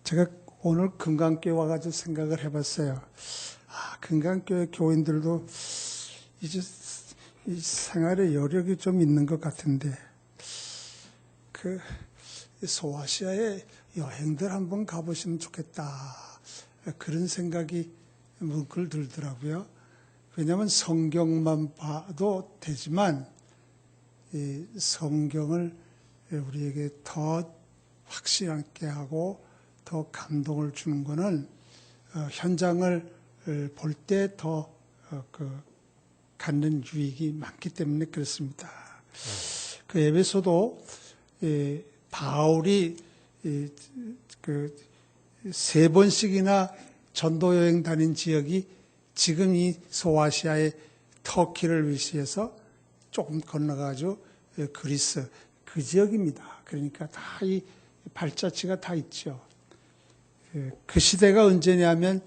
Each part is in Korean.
제가 오늘 금강교회 와가지고 생각을 해봤어요. 금강교회 교인들도 이제 이 생활에 여력이 좀 있는 것 같은데, 소아시아에 여행들 한번 가보시면 좋겠다. 그런 생각이 문득 들더라고요. 왜냐하면 성경만 봐도 되지만, 이 성경을 우리에게 더 확실하게 하고 더 감동을 주는 것은 현장을 볼 때 더 갖는 유익이 많기 때문에 그렇습니다. 그 에베소도 바울이 세 번씩이나 전도 여행 다닌 지역이 지금 이 소아시아의 터키를 위시해서 조금 건너가지고 그리스 그 지역입니다. 그러니까 다 이 발자취가 다 있죠. 그 시대가 언제냐면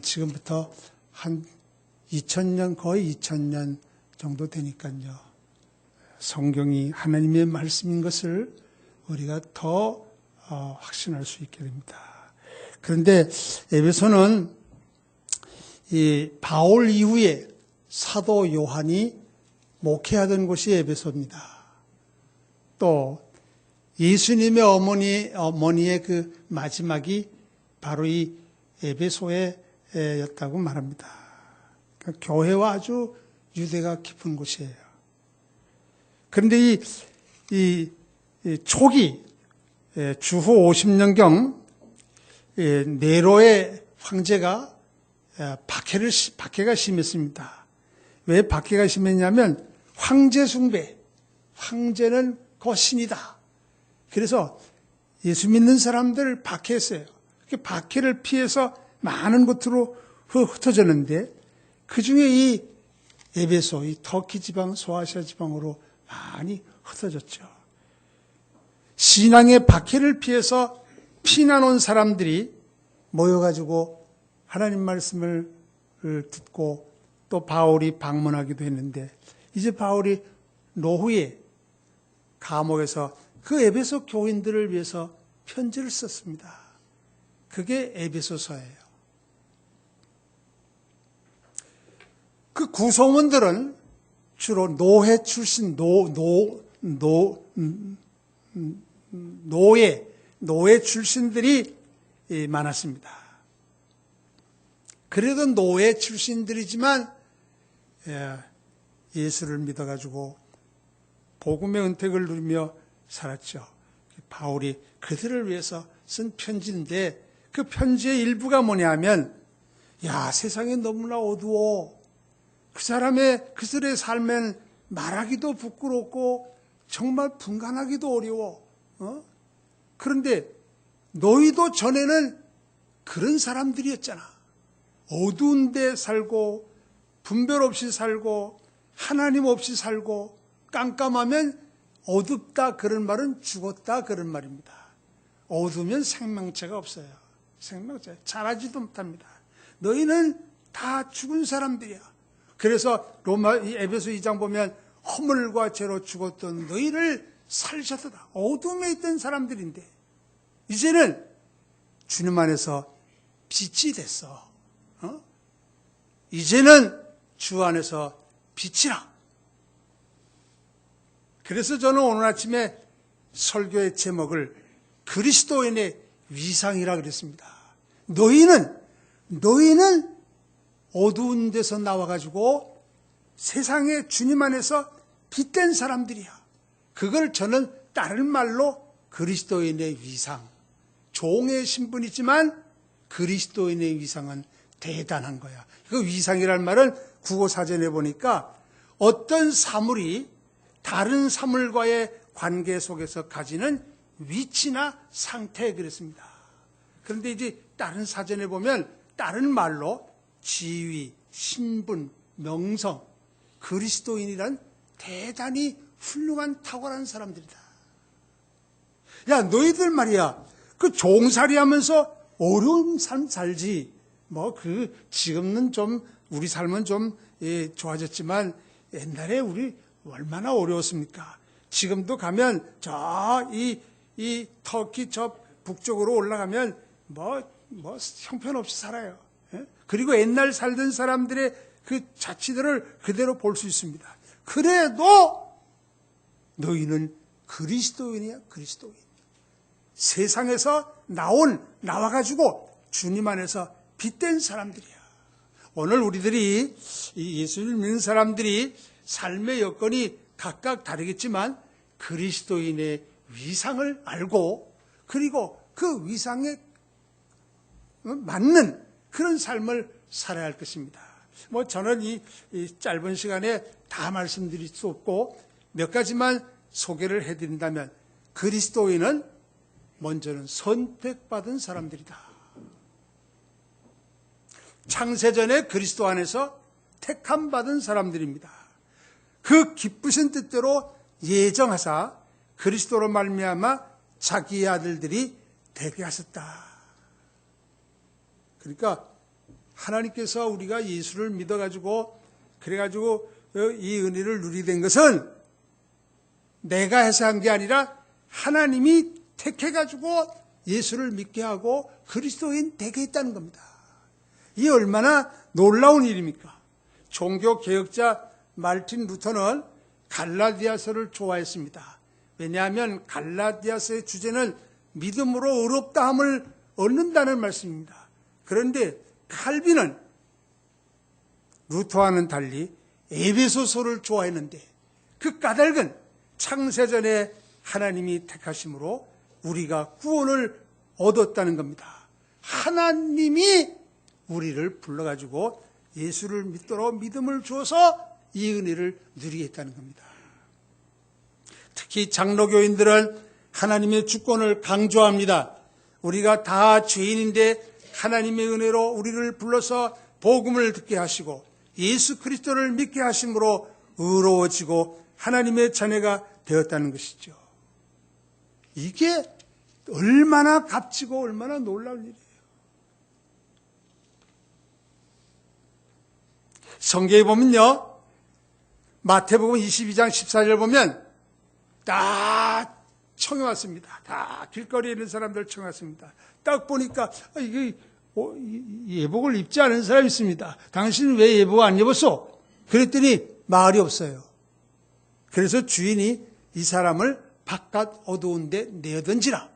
지금부터 한 2000년 거의 2000년 정도 되니까요. 성경이 하나님의 말씀인 것을 우리가 더 확신할 수 있게 됩니다. 그런데 에베소는 이 바울 이후에 사도 요한이 목회하던 곳이 에베소입니다. 또 예수님의 어머니의 그 마지막이 바로 이 에베소였다고 말합니다. 그러니까 교회와 아주 유대가 깊은 곳이에요. 그런데 이 초기 주후 50년경 네로의 황제가 박해가 심했습니다. 왜 박해가 심했냐면 황제 숭배, 황제는 거신이다. 그래서 예수 믿는 사람들을 박해했어요. 그 박해를 피해서 많은 곳으로 흩어졌는데 그 중에 이 에베소, 이 터키 지방, 소아시아 지방으로 많이 흩어졌죠. 신앙의 박해를 피해서 피난 온 사람들이 모여가지고 하나님 말씀을 듣고 또 바울이 방문하기도 했는데 이제 바울이 노후에 감옥에서 그 에베소 교인들을 위해서 편지를 썼습니다. 그게 에베소서예요. 그 구성원들은 주로 노예 출신, 노예 출신들이 많았습니다. 그래도 노예 출신들이지만 예수를 믿어가지고 복음의 은택을 누리며 살았죠. 바울이 그들을 위해서 쓴 편지인데 그 편지의 일부가 뭐냐면 세상이 너무나 어두워. 그들의 삶엔 말하기도 부끄럽고 정말 분간하기도 어려워. 그런데 너희도 전에는 그런 사람들이었잖아. 어두운 데 살고 분별 없이 살고 하나님 없이 살고 깜깜하면 어둡다 그런 말은 죽었다 그런 말입니다. 어두우면 생명체가 없어요. 생명체 자라지도 못합니다. 너희는 다 죽은 사람들이야. 그래서 에베소 2장 보면 허물과 죄로 죽었던 너희를 살리셨다. 어둠에 있던 사람들인데 이제는 주님 안에서 빛이 됐어. 이제는 주 안에서 빛이라. 그래서 저는 오늘 아침에 설교의 제목을 그리스도인의 위상이라 그랬습니다. 너희는 어두운 데서 나와가지고 세상에 주님 안에서 빛된 사람들이야. 그걸 저는 다른 말로 그리스도인의 위상, 종의 신분이지만 그리스도인의 위상은 대단한 거야. 그 위상이란 말은 국어사전에 보니까 어떤 사물이 다른 사물과의 관계 속에서 가지는 위치나 상태 그랬습니다. 그런데 이제 다른 사전에 보면 다른 말로 지위, 신분, 명성, 그리스도인이란 대단히 훌륭한 탁월한 사람들이다. 야, 너희들 말이야. 그 종살이 하면서 어려운 삶 살지. 지금은 좀, 우리 삶은 좀 좋아졌지만 옛날에 우리 얼마나 어려웠습니까? 지금도 가면 이 터키 저 북쪽으로 올라가면 형편없이 살아요. 예? 그리고 옛날 살던 사람들의 그 자취들을 그대로 볼 수 있습니다. 그래도 너희는 그리스도인이야, 그리스도인. 세상에서 나와가지고 주님 안에서 빛된 사람들이야. 오늘 우리들이 예수를 믿는 사람들이 삶의 여건이 각각 다르겠지만 그리스도인의 위상을 알고 그리고 그 위상에 맞는 그런 삶을 살아야 할 것입니다. 저는 이 짧은 시간에 다 말씀드릴 수 없고 몇 가지만 소개를 해드린다면 그리스도인은 먼저는 선택받은 사람들이다. 창세전에 그리스도 안에서 택함받은 사람들입니다. 그 기쁘신 뜻대로 예정하사 그리스도로 말미암아 자기의 아들들이 되게 하셨다. 그러니까 하나님께서 우리가 예수를 믿어가지고 그래가지고 이 은혜를 누리게 된 것은 내가 해서 한 게 아니라 하나님이 택해가지고 예수를 믿게 하고 그리스도인 되게 했다는 겁니다. 이 얼마나 놀라운 일입니까? 종교개혁자 말틴 루터는 갈라디아서를 좋아했습니다. 왜냐하면 갈라디아서의 주제는 믿음으로 의롭다함을 얻는다는 말씀입니다. 그런데 칼빈은 루터와는 달리 에베소서를 좋아했는데 그 까닭은 창세전에 하나님이 택하심으로 우리가 구원을 얻었다는 겁니다. 하나님이 우리를 불러가지고 예수를 믿도록 믿음을 주어서 이 은혜를 누리게 했다는 겁니다. 특히 장로교인들은 하나님의 주권을 강조합니다. 우리가 다 죄인인데 하나님의 은혜로 우리를 불러서 복음을 듣게 하시고 예수 그리스도를 믿게 하심으로 의로워지고 하나님의 자녀가 되었다는 것이죠. 이게 얼마나 값지고 얼마나 놀라운 일이에요. 성경에 보면요, 마태복음 22장 14절 보면 다 청해 왔습니다. 다 길거리에 있는 사람들 청해 왔습니다. 딱 보니까 이게 예복을 입지 않은 사람이 있습니다. 당신은 왜 예복 안 입었어? 그랬더니 말이 없어요. 그래서 주인이 이 사람을 바깥 어두운 데 내어던지라.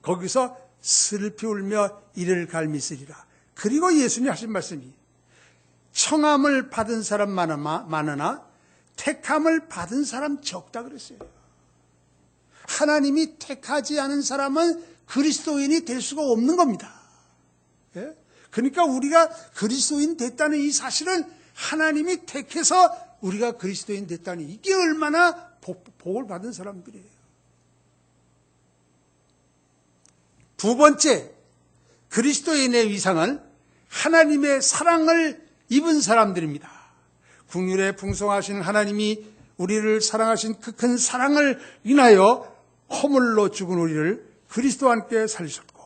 거기서 슬피 울며 이를 갈미쓰리라. 그리고 예수님이 하신 말씀이 청함을 받은 사람 많으나 택함을 받은 사람 적다 그랬어요. 하나님이 택하지 않은 사람은 그리스도인이 될 수가 없는 겁니다. 예? 그러니까 우리가 그리스도인 됐다는 이 사실은 하나님이 택해서 우리가 그리스도인 됐다니 이게 얼마나 복을 받은 사람들이에요. 두 번째, 그리스도인의 위상은 하나님의 사랑을 입은 사람들입니다. 국률에 풍성하신 하나님이 우리를 사랑하신 그 큰 사랑을 인하여 허물로 죽은 우리를 그리스도와 함께 살리셨고,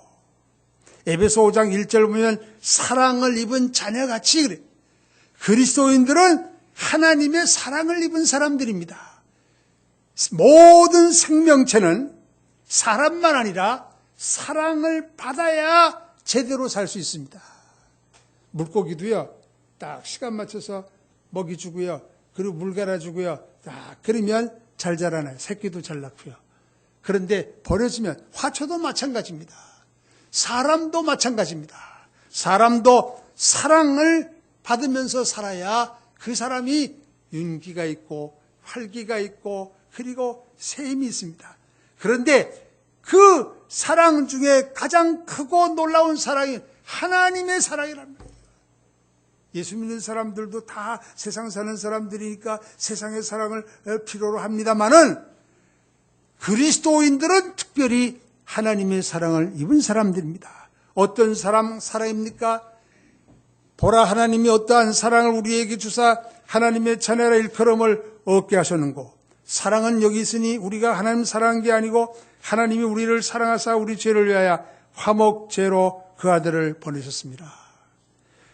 에베소 5장 1절 보면 사랑을 입은 자녀같이 그래. 그리스도인들은 하나님의 사랑을 입은 사람들입니다. 모든 생명체는 사람만 아니라 사랑을 받아야 제대로 살 수 있습니다. 물고기도요, 딱 시간 맞춰서 먹이 주고요, 그리고 물 갈아주고요, 딱 그러면 잘 자라나요. 새끼도 잘 낳고요. 그런데 버려지면, 화초도 마찬가지입니다. 사람도 마찬가지입니다. 사람도 사랑을 받으면서 살아야 그 사람이 윤기가 있고 활기가 있고 그리고 샘이 있습니다. 그런데 그 사랑 중에 가장 크고 놀라운 사랑이 하나님의 사랑이랍니다. 예수 믿는 사람들도 다 세상 사는 사람들이니까 세상의 사랑을 필요로 합니다마는 그리스도인들은 특별히 하나님의 사랑을 입은 사람들입니다. 어떤 사랑입니까? 보라, 하나님이 어떠한 사랑을 우리에게 주사 하나님의 자녀라 일컬음을 얻게 하셨는고, 사랑은 여기 있으니 우리가 하나님 사랑한 게 아니고 하나님이 우리를 사랑하사 우리 죄를 위하여 화목제로 그 아들을 보내셨습니다.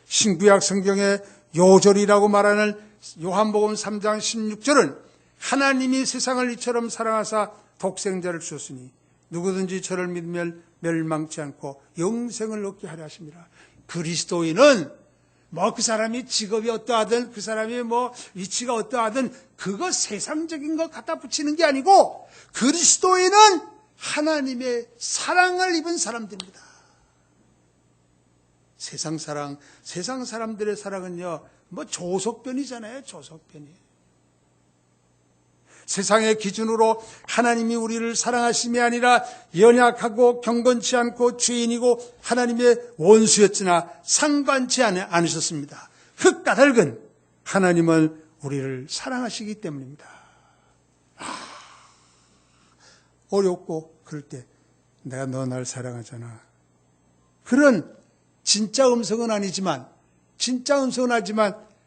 신구약 성경의 요절이라고 말하는 요한복음 3장 16절은 하나님이 세상을 이처럼 사랑하사 독생자를 주셨으니 누구든지 저를 믿으면 멸망치 않고 영생을 얻게 하려 하십니다. 그리스도인은 그 사람이 직업이 어떠하든 그 사람이 위치가 어떠하든 그거 세상적인 거 갖다 붙이는 게 아니고 그리스도인은 하나님의 사랑을 입은 사람들입니다. 세상 사람들의 사랑은요, 조석변이잖아요, 조석변이. 세상의 기준으로 하나님이 우리를 사랑하심이 아니라 연약하고 경건치 않고 죄인이고 하나님의 원수였으나 상관치 않으셨습니다. 흙까닭은 하나님은 우리를 사랑하시기 때문입니다. 어렵고 그럴 때 내가 너 날 사랑하잖아. 그런 진짜 음성은 아니지만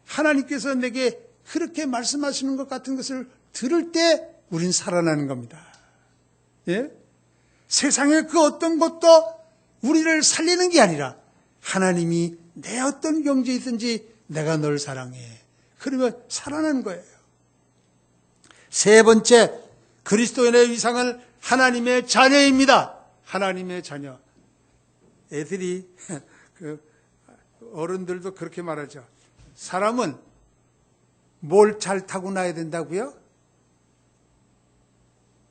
하나님께서 내게 그렇게 말씀하시는 것 같은 것을 들을 때 우린 살아나는 겁니다. 예? 세상의 그 어떤 것도 우리를 살리는 게 아니라 하나님이 내 어떤 경지에 있든지 내가 널 사랑해. 그러면 살아나는 거예요. 세 번째, 그리스도인의 위상은 하나님의 자녀입니다. 하나님의 자녀. 애들이 어른들도 그렇게 말하죠. 사람은 뭘 잘 타고나야 된다고요?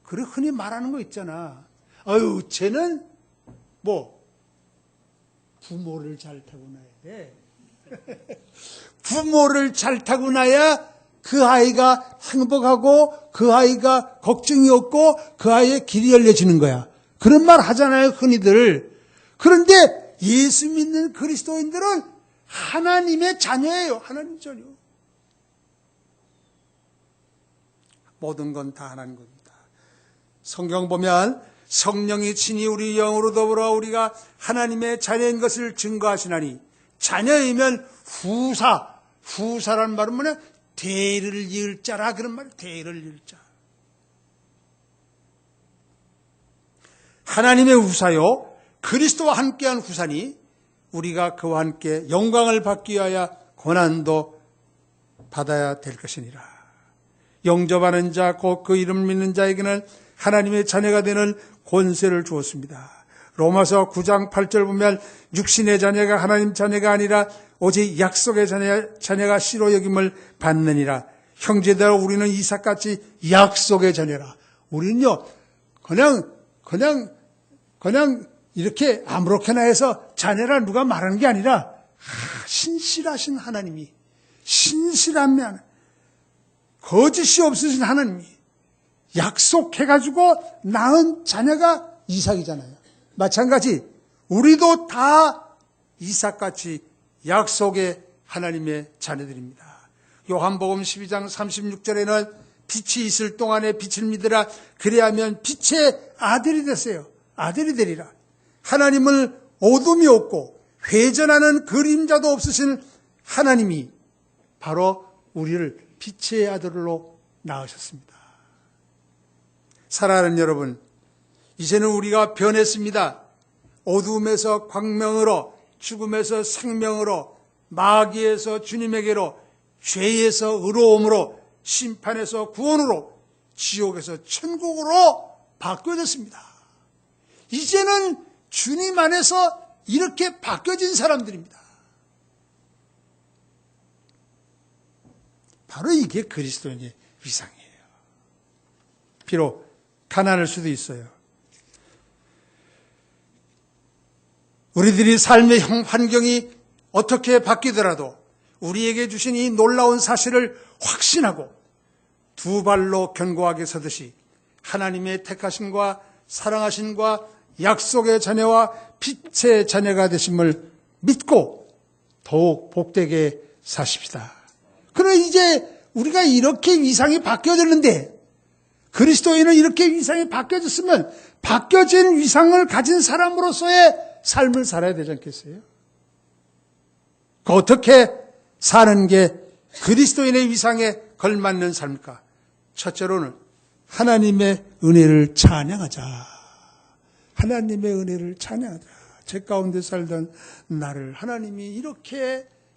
그래 흔히 말하는 거 있잖아. 쟤는 부모를 잘 타고나야 돼. 부모를 잘 타고나야 그 아이가 행복하고 그 아이가 걱정이 없고 그 아이의 길이 열려지는 거야. 그런 말 하잖아요, 흔히들. 그런데 예수 믿는 그리스도인들은 하나님의 자녀예요. 하나님 자녀. 모든 건 다 하나님 겁니다. 성경 보면 성령이 친히 우리 영으로 더불어 우리가 하나님의 자녀인 것을 증거하시나니, 자녀이면 후사란 말은 뭐냐? 대를 이을 자라, 그런 말이에요. 대를 이을 자. 하나님의 후사요, 그리스도와 함께한 후사니 우리가 그와 함께 영광을 받기 위하여 고난도 받아야 될 것이니라. 영접하는 자, 곧 그 이름 믿는 자에게는 하나님의 자녀가 되는 권세를 주었습니다. 로마서 9장 8절 보면 육신의 자녀가 하나님 자녀가 아니라 오직 약속의 자녀가 씨로 여김을 받느니라. 형제들, 우리는 이삭같이 약속의 자녀라. 우리는요, 그냥 이렇게 아무렇게나 해서 자녀라 누가 말하는 게 아니라 신실하신 하나님이, 신실한 하나님, 거짓이 없으신 하나님이 약속해가지고 낳은 자녀가 이삭이잖아요. 마찬가지 우리도 다 이삭같이 약속의 하나님의 자녀들입니다. 요한복음 12장 36절에는 빛이 있을 동안에 빛을 믿으라, 그래야면 빛의 아들이 되세요. 아들이 되리라. 하나님을 어둠이 없고 회전하는 그림자도 없으신 하나님이 바로 우리를 빛의 아들로 낳으셨습니다. 사랑하는 여러분, 이제는 우리가 변했습니다. 어둠에서 광명으로, 죽음에서 생명으로, 마귀에서 주님에게로, 죄에서 의로움으로, 심판에서 구원으로, 지옥에서 천국으로 바뀌어졌습니다. 이제는 주님 안에서 이렇게 바뀌어진 사람들입니다. 바로 이게 그리스도인의 위상이에요. 비록 가난할 수도 있어요. 우리들이 삶의 환경이 어떻게 바뀌더라도 우리에게 주신 이 놀라운 사실을 확신하고 두 발로 견고하게 서듯이 하나님의 택하심과 사랑하심과 약속의 자녀와 빛의 자녀가 되심을 믿고 더욱 복되게 사십시다. 그럼 이제 우리가 이렇게 위상이 바뀌어졌는데, 그리스도인은 이렇게 위상이 바뀌어졌으면 바뀌어진 위상을 가진 사람으로서의 삶을 살아야 되지 않겠어요? 어떻게 사는 게 그리스도인의 위상에 걸맞는 삶일까? 첫째로는 하나님의 은혜를 찬양하자. 하나님의 은혜를 찬양하자. 제 가운데 살던 나를 하나님이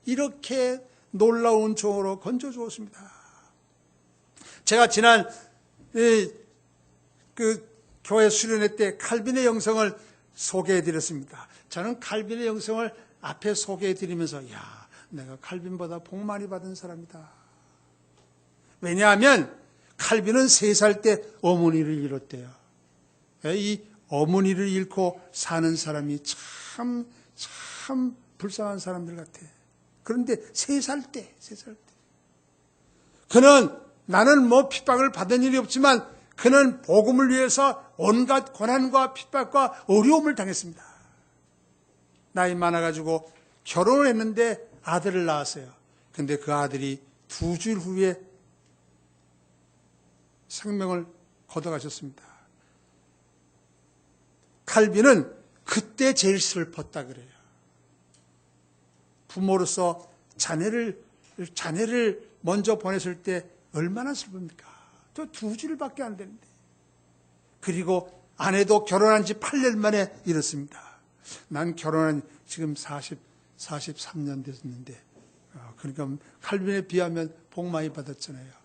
이렇게 놀라운 종으로 건져주었습니다. 제가 지난 교회 수련회 때 칼빈의 영성을 소개해드렸습니다. 저는 칼빈의 영성을 앞에 소개해드리면서 야, 내가 칼빈보다 복 많이 받은 사람이다. 왜냐하면 칼빈은 3살 때 어머니를 잃었대요. 이 어머니를 잃고 사는 사람이 참 불쌍한 사람들 같아. 그런데 3살 때. 그는 나는 핍박을 받은 일이 없지만 그는 복음을 위해서 온갖 고난과 핍박과 어려움을 당했습니다. 나이 많아가지고 결혼을 했는데 아들을 낳았어요. 근데 그 아들이 2주일 후에 생명을 거둬가셨습니다. 칼빈은 그때 제일 슬펐다 그래요. 부모로서 자녀를 먼저 보냈을 때 얼마나 슬픕니까? 저 2주일밖에 안 되는데. 그리고 아내도 결혼한 지 8년 만에 잃었습니다. 난 결혼한 지금 43년 됐는데, 그러니까 칼빈에 비하면 복 많이 받았잖아요.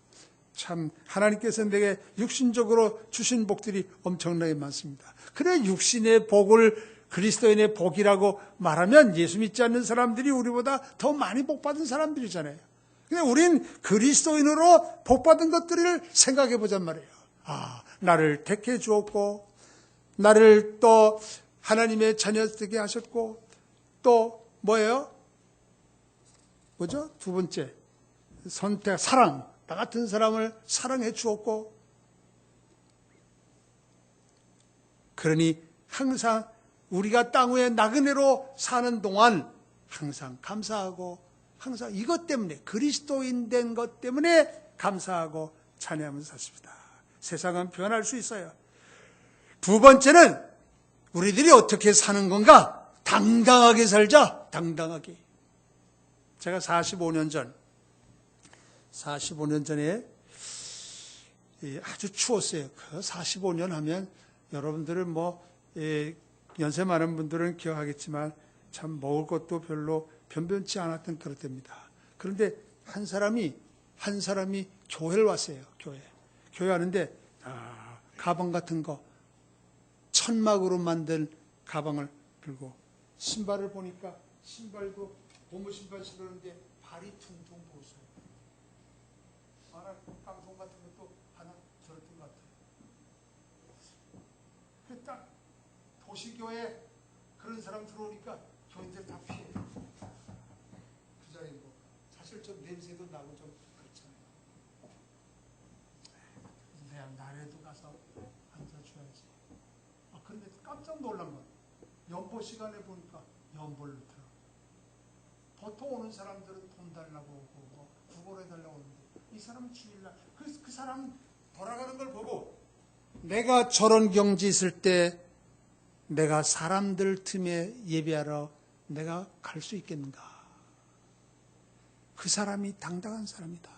참 하나님께서 내게 육신적으로 주신 복들이 엄청나게 많습니다. 그래 육신의 복을 그리스도인의 복이라고 말하면 예수 믿지 않는 사람들이 우리보다 더 많이 복받은 사람들이잖아요. 근데 우린 그리스도인으로 복받은 것들을 생각해 보잔 말이에요. 나를 택해 주었고, 나를 또 하나님의 자녀 되게 하셨고, 또 뭐예요? 뭐죠? 2번째 선택, 사랑. 나 같은 사람을 사랑해 주었고, 그러니 항상 우리가 땅 위에 나그네로 사는 동안 항상 감사하고, 항상 이것 때문에 그리스도인 된 것 때문에 감사하고 찬양하면서 샀습니다. 세상은 변할 수 있어요. 2번째는 우리들이 어떻게 사는 건가? 당당하게 살자. 당당하게. 제가 45년 전에 아주 추웠어요. 그 45년 하면 여러분들은 연세 많은 분들은 기억하겠지만 참 먹을 것도 별로 변변치 않았던 그럴 때입니다. 그런데 한 사람이 교회를 왔어요. 교회 하는데 가방 같은 거 천막으로 만든 가방을 들고, 신발을 보니까 신발도 고무 신발 신었는데 발이 퉁퉁 부었어요. 깡통 같은 것도 하나 들었던 것 같아요. 그 딱 도시교회 그런 사람 들어오니까 교인들 다 피해요. 그 자리에 사실 좀 냄새도 나고 좀 그렇잖아요. 내가 나라도 가서 앉아줘야지. 그런데 깜짝 놀란 건 연보 시간에 보니까 연보를 넣더라고요. 보통 오는 사람들은 돈 달라고 오고 구걸해달라고 오는데 이 사람은 주일날 그 사람 돌아가는 걸 보고, 내가 저런 경지 있을 때 내가 사람들 틈에 예배하러 내가 갈 수 있겠는가? 그 사람이 당당한 사람이다.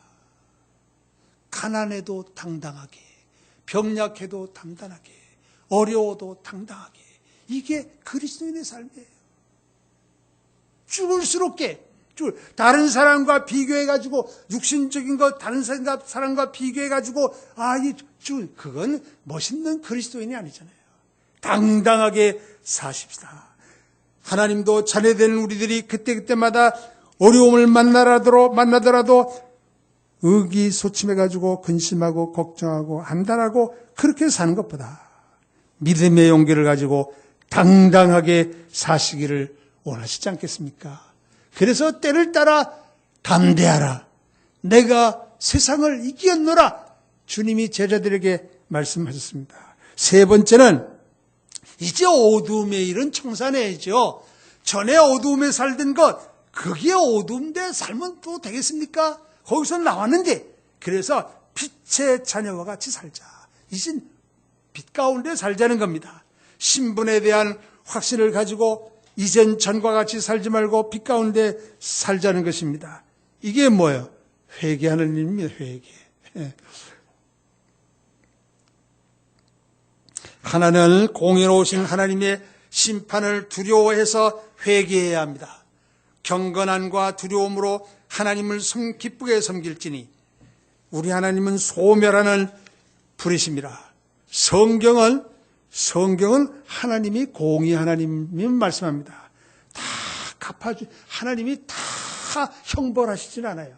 가난해도 당당하게, 병약해도 당당하게, 어려워도 당당하게. 이게 그리스도인의 삶이에요. 죽을수록게 다른 사람과 비교해가지고, 육신적인 것 다른 사람과 비교해가지고 그건 멋있는 그리스도인이 아니잖아요. 당당하게 사십시다. 하나님도 자녀되는 우리들이 그때마다 어려움을 만나더라도 의기소침해가지고 근심하고 걱정하고 안달하고 그렇게 사는 것보다 믿음의 용기를 가지고 당당하게 사시기를 원하시지 않겠습니까? 그래서 때를 따라 담대하라. 내가 세상을 이겼노라. 주님이 제자들에게 말씀하셨습니다. 3번째는 이제 어두움의 일은 청산해야죠. 전에 어두움에 살던 것, 거기에 어두움에 살면 또 되겠습니까? 거기서 나왔는데, 그래서 빛의 자녀와 같이 살자. 이젠 빛 가운데 살자는 겁니다. 신분에 대한 확신을 가지고 이전 전과 같이 살지 말고 빛 가운데 살자는 것입니다. 이게 뭐예요? 회개하는 일입니다. 회개. 하나는 공의로우신 하나님의 심판을 두려워해서 회개해야 합니다. 경건함과 두려움으로 하나님을 기쁘게 섬길지니 우리 하나님은 소멸하는 불이십니다. 성경은 성경은 하나님이 공의 하나님이 말씀합니다. 다 하나님이 다 형벌하시진 않아요.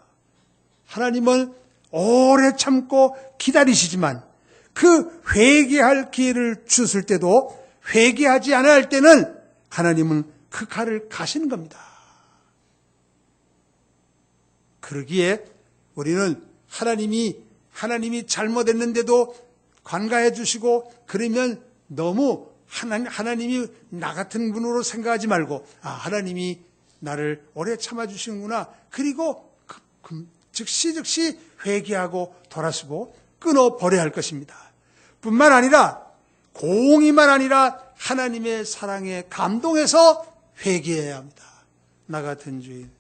하나님은 오래 참고 기다리시지만 그 회개할 기회를 주실 때도 회개하지 않아야 할 때는 하나님은 그 칼을 가시는 겁니다. 그러기에 우리는 하나님이 잘못했는데도 관가해 주시고 그러면 너무 하나님이 나 같은 분으로 생각하지 말고 하나님이 나를 오래 참아주시는구나. 그리고 즉시 회개하고 돌아서고 끊어버려야 할 것입니다. 뿐만 아니라 공의만 아니라 하나님의 사랑에 감동해서 회개해야 합니다. 나 같은 죄인,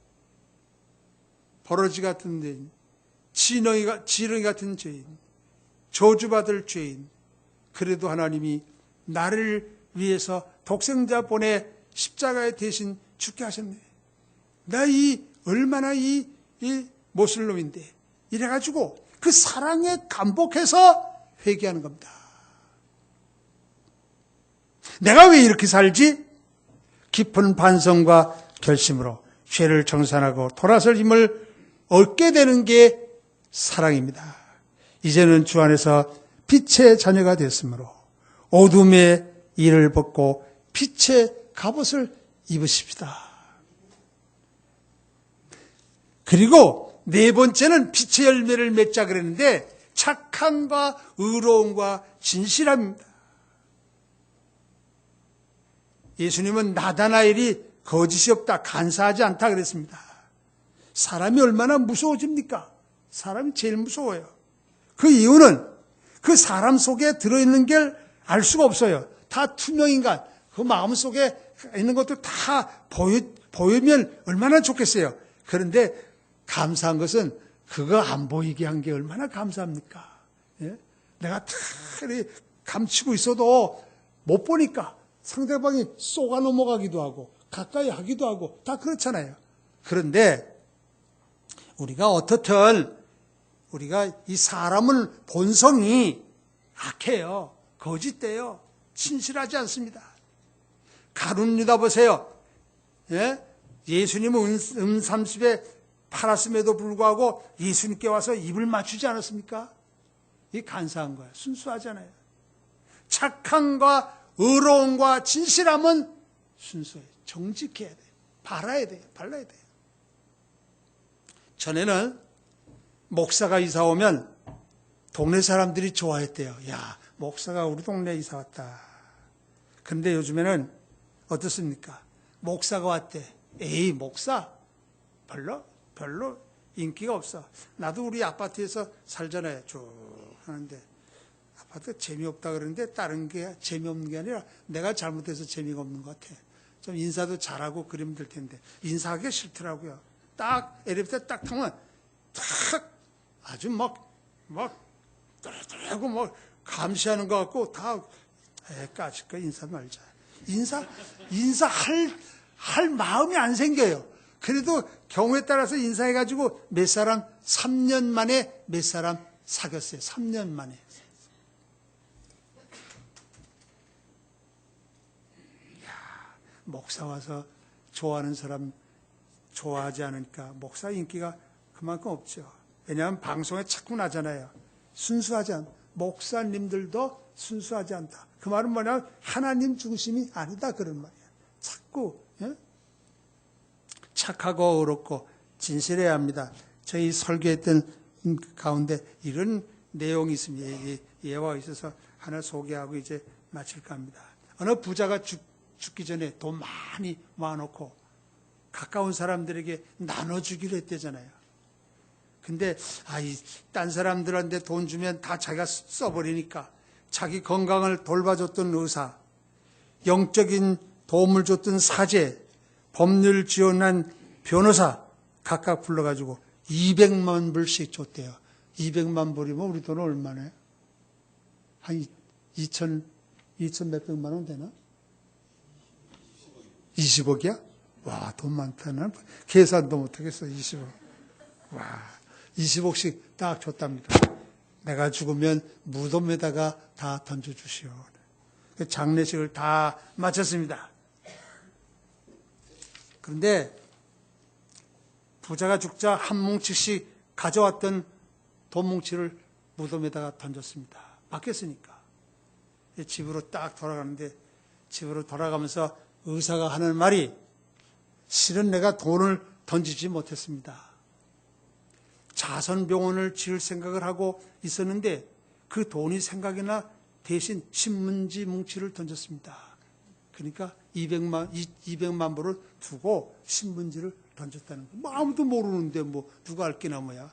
버러지 같은 죄인, 지렁이 같은 죄인, 저주받을 죄인, 그래도 하나님이 나를 위해서 독생자 보내 십자가에 대신 죽게 하셨네. 나 얼마나 이 모슬놈인데 이래가지고 그 사랑에 감복해서 회개하는 겁니다. 내가 왜 이렇게 살지? 깊은 반성과 결심으로 죄를 정산하고 돌아설 힘을 얻게 되는 게 사랑입니다. 이제는 주 안에서 빛의 자녀가 됐으므로 어둠의 일을 벗고 빛의 갑옷을 입으십시다. 그리고 네 번째는 빛의 열매를 맺자 그랬는데 착함과 의로움과 진실함입니다. 예수님은 나다나엘이 거짓이 없다, 간사하지 않다 그랬습니다. 사람이 얼마나 무서워집니까? 사람이 제일 무서워요. 그 이유는 그 사람 속에 들어있는 걸 알 수가 없어요. 다 투명인간, 그 마음속에 있는 것도 다 보이면 얼마나 좋겠어요. 그런데 감사한 것은 그거 안 보이게 한 게 얼마나 감사합니까? 예? 내가 다 감추고 있어도 못 보니까 상대방이 쏘가 넘어가기도 하고 가까이 하기도 하고 다 그렇잖아요. 그런데 우리가 어떻든 우리가 이 사람은 본성이 악해요. 거짓돼요. 진실하지 않습니다. 가룟 유다 보세요. 예? 예수님은 은30에 팔았음에도 불구하고 예수님께 와서 입을 맞추지 않았습니까? 이 간사한 거예요. 순수하잖아요. 착함과 의로움과 진실함은 순수해요. 정직해야 돼요. 발라야 돼요. 전에는 목사가 이사 오면 동네 사람들이 좋아했대요. 야, 목사가 우리 동네에 이사 왔다. 그런데 요즘에는 어떻습니까? 목사가 왔대. 에이, 목사? 별로 인기가 없어. 나도 우리 아파트에서 살잖아요. 쭉 하는데 아파트 재미없다 그러는데 다른 게 재미없는 게 아니라 내가 잘못해서 재미가 없는 것 같아. 좀 인사도 잘하고 그러면 될 텐데 인사하기가 싫더라고요. 딱 엘리베이터 딱 타면 탁 아주 막 하고 막 감시하는 것 같고 다 까짓거 인사 말자. 인사할 마음이 안 생겨요. 그래도 경우에 따라서 인사해가지고 몇 사람 3년 만에 몇 사람 사귀었어요. 3년 만에. 목사 와서 좋아하는 사람 좋아하지 않으니까 목사 인기가 그만큼 없죠. 왜냐하면 방송에 자꾸 나잖아요. 순수하지 않다. 목사님들도 순수하지 않다. 그 말은 뭐냐면 하나님 중심이 아니다 그런 말이에요. 자꾸 착하고 의롭고 진실해야 합니다. 저희 설교했던 가운데 이런 내용이 있습니다. 예화가 있어서 하나 소개하고 이제 마칠까 합니다. 어느 부자가 죽기 전에 돈 많이 모아놓고 가까운 사람들에게 나눠주기로 했대잖아요. 근데 딴 사람들한테 돈 주면 다 자기가 써버리니까 자기 건강을 돌봐줬던 의사, 영적인 도움을 줬던 사제, 법률 지원한 변호사 각각 불러가지고 200만 불씩 줬대요. 200만 불이면 우리 돈은 얼마나? 한 2천 몇백만 원 되나? 20억이야? 와, 돈 많다는 계산도 못하겠어. 20억. 와, 20억씩 딱 줬답니다. 내가 죽으면 무덤에다가 다 던져주시오. 그 장례식을 다 마쳤습니다. 그런데 부자가 죽자 한 뭉치씩 가져왔던 돈 뭉치를 무덤에다가 던졌습니다. 바뀌었으니까. 집으로 딱 돌아가는데 집으로 돌아가면서 의사가 하는 말이 실은 내가 돈을 던지지 못했습니다. 자선병원을 지을 생각을 하고 있었는데 그 돈이 생각이 나 대신 신문지 뭉치를 던졌습니다. 그러니까 200만 불을 두고 신문지를 던졌다는 거. 뭐 아무도 모르는데 뭐 누가 알기나 뭐야.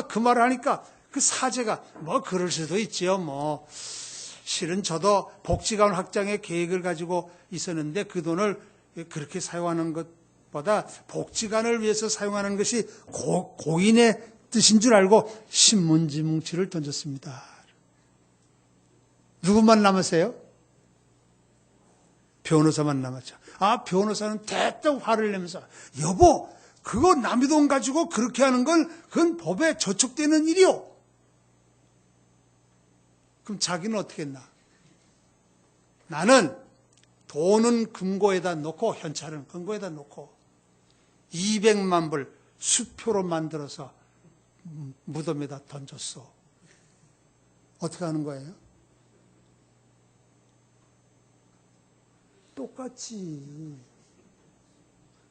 그 말을 하니까 그 사제가 뭐 그럴 수도 있지요. 뭐 실은 저도 복지관 확장의 계획을 가지고 있었는데 그 돈을 그렇게 사용하는 것보다 복지관을 위해서 사용하는 것이 고인의 뜻인 줄 알고 신문지 뭉치를 던졌습니다. 누구만 남았어요? 변호사만 남았죠. 변호사는 대뜸 화를 내면서 여보, 그거 남의 돈 가지고 그렇게 하는 건 그건 법에 저촉되는 일이요. 그럼 자기는 어떻게 했나? 나는 돈은 금고에다 놓고, 현찰은 금고에다 놓고 200만 불 수표로 만들어서 무덤에다 던졌어. 어떻게 하는 거예요?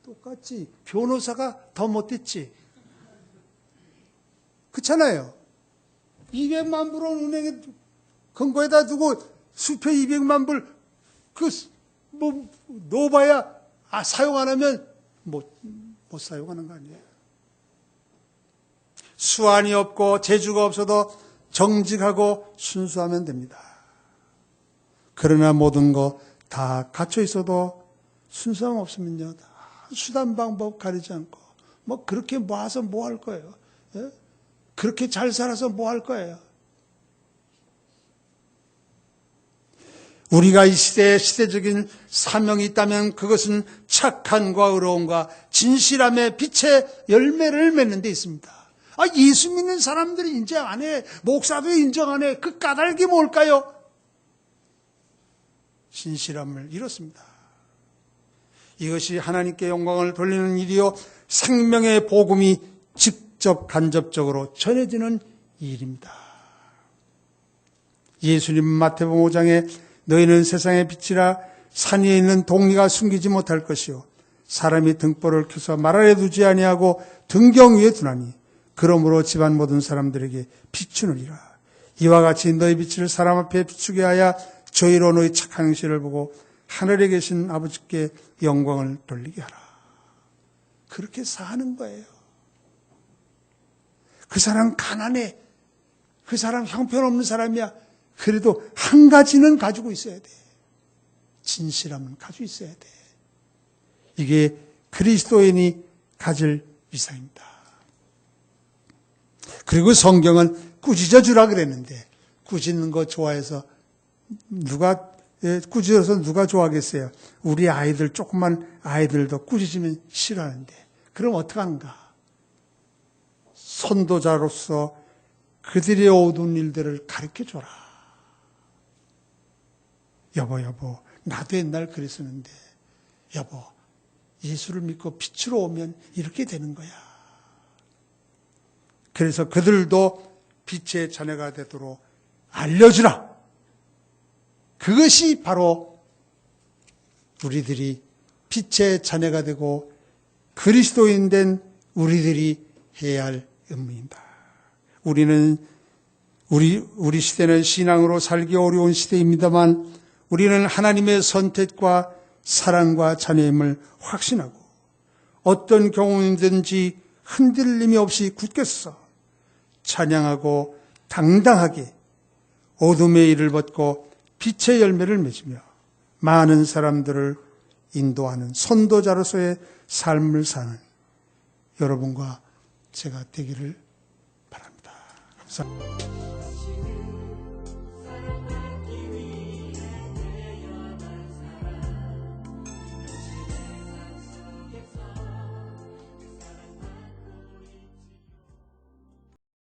똑같지. 변호사가 더 못했지. 그렇잖아요. 200만 불은 은행에 금고에다 두고 수표 200만 불 뭐 넣어봐야 사용 안 하면 못 사용하는 거 아니에요. 수완이 없고 재주가 없어도 정직하고 순수하면 됩니다. 그러나 모든 거 다 갖춰 있어도 순수함 없으면요, 수단 방법 가리지 않고 뭐 그렇게 모아서 뭐 할 거예요? 예? 그렇게 잘 살아서 뭐 할 거예요? 우리가 이 시대에 시대적인 사명이 있다면 그것은 착함과 의로움과 진실함의 빛의 열매를 맺는 데 있습니다. 예수 믿는 사람들이 인정 안 해. 목사도 인정 안 해. 그 까닭이 뭘까요? 진실함을 잃었습니다. 이것이 하나님께 영광을 돌리는 일이요, 생명의 복음이 직접 간접적으로 전해지는 일입니다. 예수님 마태복음 5장에 너희는 세상의 빛이라 산 위에 있는 동리가 숨기지 못할 것이요 사람이 등불을 켜서 말 아래 두지 아니하고 등경 위에 두나니 그러므로 집안 모든 사람들에게 비추느니라. 이와 같이 너희 빛을 사람 앞에 비추게 하여 저희로 너희 착한 행실을 보고 하늘에 계신 아버지께 영광을 돌리게 하라. 그렇게 사는 거예요. 그 사람 가난해. 그 사람 형편없는 사람이야. 그래도 한 가지는 가지고 있어야 돼. 진실함은 가지고 있어야 돼. 이게 그리스도인이 가질 위상입니다. 그리고 성경은 꾸짖어 주라 그랬는데 꾸짖는 거 좋아해서 꾸짖어서 누가 좋아하겠어요? 우리 아이들, 조그만 아이들도 꾸짖으면 싫어하는데 그럼 어떡하는가? 선도자로서 그들의 어두운 일들을 가르쳐줘라. 여보, 나도 옛날 그랬었는데 여보, 예수를 믿고 빛으로 오면 이렇게 되는 거야. 그래서 그들도 빛의 자녀가 되도록 알려주라. 그것이 바로 우리들이 빛의 자녀가 되고 그리스도인 된 우리들이 해야 할 임무입니다. 우리 시대는 신앙으로 살기 어려운 시대입니다만 우리는 하나님의 선택과 사랑과 자녀임을 확신하고 어떤 경우든지 흔들림이 없이 굳게 서서 찬양하고 당당하게 어둠의 일을 벗고 빛의 열매를 맺으며 많은 사람들을 인도하는 선도자로서의 삶을 사는 여러분과 제가 되기를 바랍니다. 감사합니다.